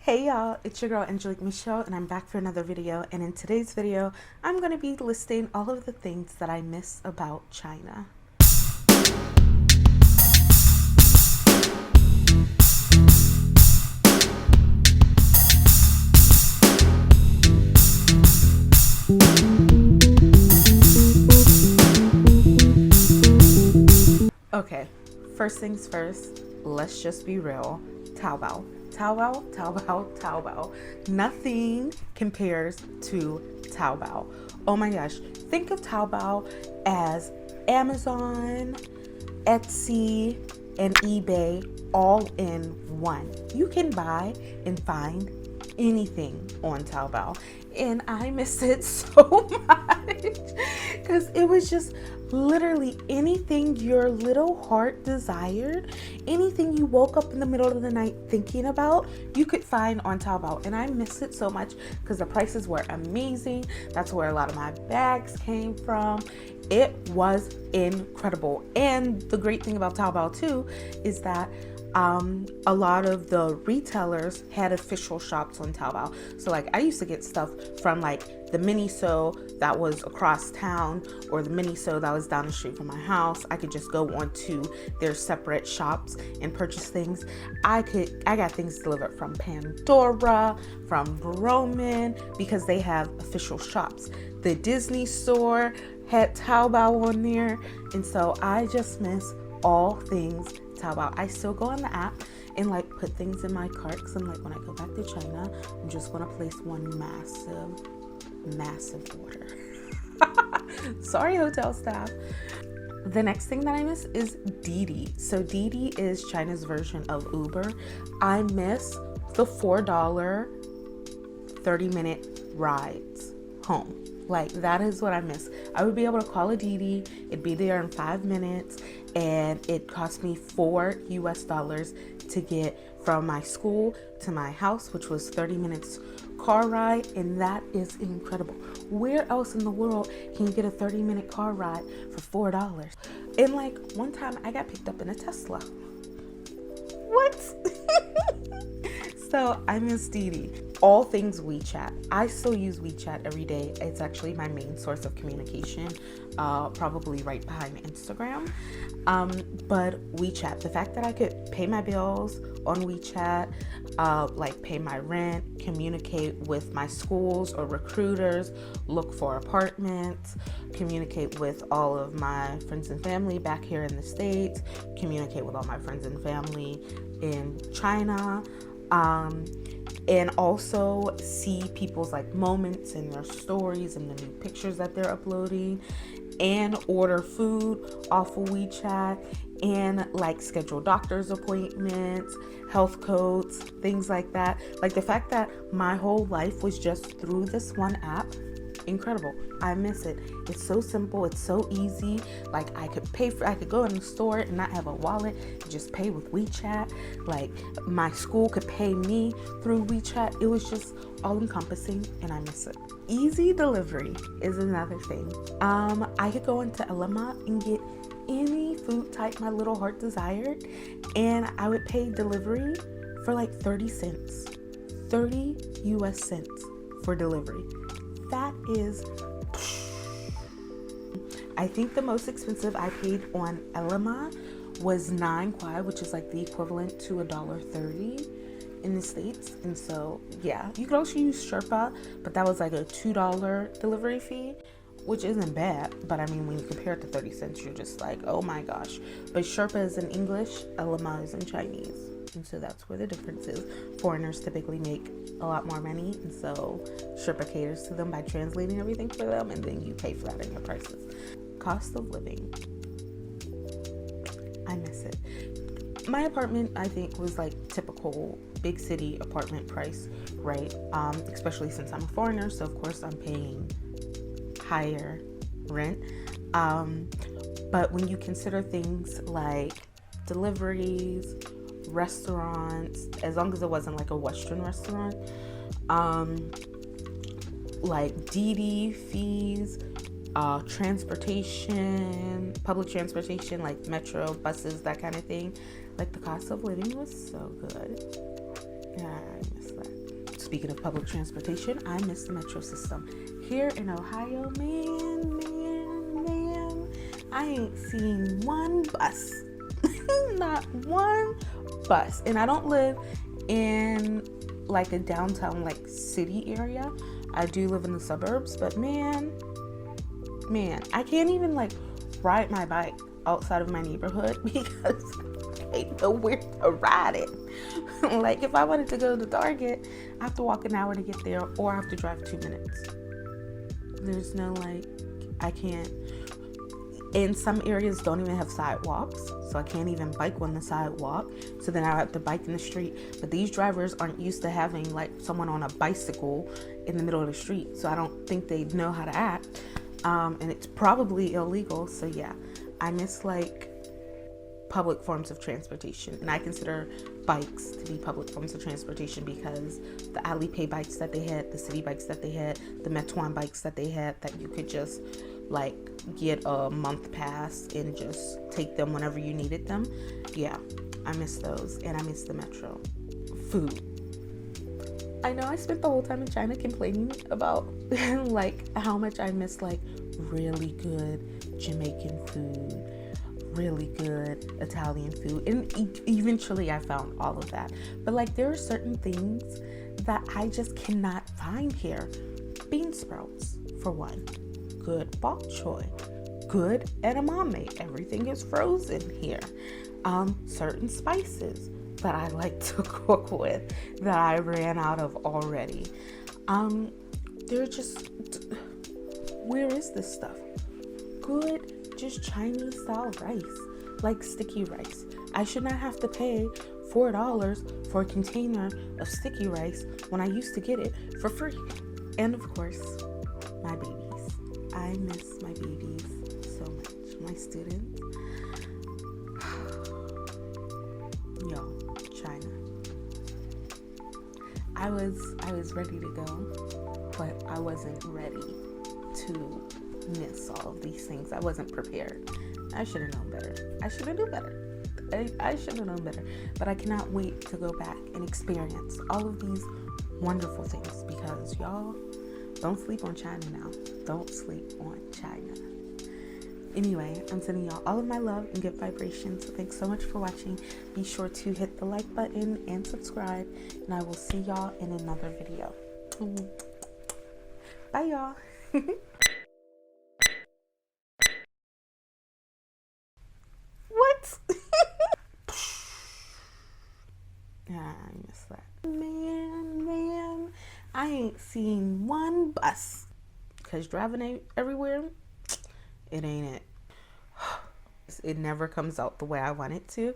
Hey y'all, it's your girl Angelique Michelle and I'm back for another video, and in today's video I'm going to be listing all of the things that I miss about China. Okay, first things first, let's just be real. Taobao. Taobao, Taobao, Taobao. Nothing compares to Taobao. Oh my gosh. Think of Taobao as Amazon, Etsy, and eBay all in one. You can buy and find anything on Taobao, and I miss it so much because it was just literally anything your little heart desired, anything you woke up in the middle of the night thinking about, you could find on Taobao. And I miss it so much because the prices were amazing. That's where a lot of my bags came from. It was incredible. And the great thing about Taobao too is that a lot of the retailers had official shops on Taobao. So like I used to get stuff from like the Miniso that was across town or the Miniso that was down the street from my house. I could just go onto their separate shops and purchase things. I got things delivered from Pandora, from Roman, because they have official shops. The Disney store had Taobao on there, and so I just miss all things Taobao. I still go on the app and like put things in my cart because I'm like, when I go back to China, I'm just gonna place one massive order. Sorry, hotel staff. The next thing that I miss is DIDI. So DIDI is China's version of Uber. I miss the $4 30-minute rides home. Like, that is what I miss. I would be able to call a DIDI, it'd be there in 5 minutes, and it cost me $4 US to get from my school to my house, which was 30 minutes car ride, and that is incredible. Where else in the world can you get a 30-minute car ride for $4? And like one time I got picked up in a Tesla. What? So I miss DIDI. All things WeChat. I still use WeChat every day. It's actually my main source of communication, probably right behind Instagram. But WeChat, the fact that I could pay my bills on WeChat, like pay my rent, communicate with my schools or recruiters, look for apartments, communicate with all of my friends and family back here in the States, communicate with all my friends and family in China, and also see people's like moments and their stories and the new pictures that they're uploading, and order food off of WeChat, and like schedule doctor's appointments, health codes, things like that. Like the fact that my whole life was just through this one app, incredible. I miss it. It's so simple, it's so easy. Like I could go in the store and not have a wallet, just pay with WeChat. Like my school could pay me through WeChat. It was just all encompassing, and I miss it. Easy delivery is another thing. I could go into Elema and get any food type my little heart desired, and I would pay delivery for like 30 cents. 30 US cents for delivery. That is, I think the most expensive I paid on Elema was 9 kwai, which is like the equivalent to $1.30 in the States. And so yeah, you could also use Sherpa, but that was like a $2 delivery fee, which isn't bad. But I mean, when you compare it to 30 cents, you're just like, oh my gosh. But Sherpa is in English, Elema is in Chinese. And so that's where the difference is. Foreigners typically make a lot more money, and so Sherpa caters to them by translating everything for them, and then you pay for that in your prices. Cost of living. I miss it. My apartment, I think, was like typical big city apartment price, right? Especially since I'm a foreigner, so of course I'm paying higher rent. But when you consider things like deliveries, restaurants, as long as it wasn't like a Western restaurant, like DIDI fees, transportation, public transportation like metro, buses, that kind of thing, like the cost of living was so good. Yeah, I miss that. speaking of public transportation, I miss the metro system. Here in Ohio, man, I ain't seen one bus. Not one bus. And I don't live in like a downtown like city area. I do live in the suburbs, but man, I can't even like ride my bike outside of my neighborhood because I ain't know where to ride it. Like if I wanted to go to Target, I have to walk an hour to get there, or I have to drive 2 minutes. There's no like, I can't. And some areas don't even have sidewalks, so I can't even bike on the sidewalk. So then I have to bike in the street. But these drivers aren't used to having like someone on a bicycle in the middle of the street, so I don't think they know how to act. And it's probably illegal. So yeah, I miss like public forms of transportation, and I consider bikes to be public forms of transportation because the Alipay bikes that they had, the city bikes that they had, the Metuan bikes that they had, that you could just like get a month pass and just take them whenever you needed them. Yeah, I miss those, and I miss the metro. Food. I know I spent the whole time in China complaining about like how much I miss like really good Jamaican food, really good Italian food, and eventually I found all of that. But like there are certain things that I just cannot find here. Bean sprouts, for one. Good bok choy, good edamame. Everything is frozen here. Certain spices that I like to cook with that I ran out of already. They're just, where is this stuff? Good, just Chinese style rice, like sticky rice. I should not have to pay $4 for a container of sticky rice when I used to get it for free. And of course, my babies. I miss my babies so much. My students. Yo, China. I was ready to go, but I wasn't ready to miss all of these things. I wasn't prepared. I should have known better. I should have known better. I should have known better. But I cannot wait to go back and experience all of these wonderful things, because y'all, don't sleep on China now. Don't sleep on China. Anyway, I'm sending y'all all of my love and good vibrations. So thanks so much for watching. Be sure to hit the like button and subscribe. And I will see y'all in another video. Bye, y'all. What? I miss that. Man, I ain't seen one bus. Because driving everywhere, it ain't it. It never comes out the way I want it to.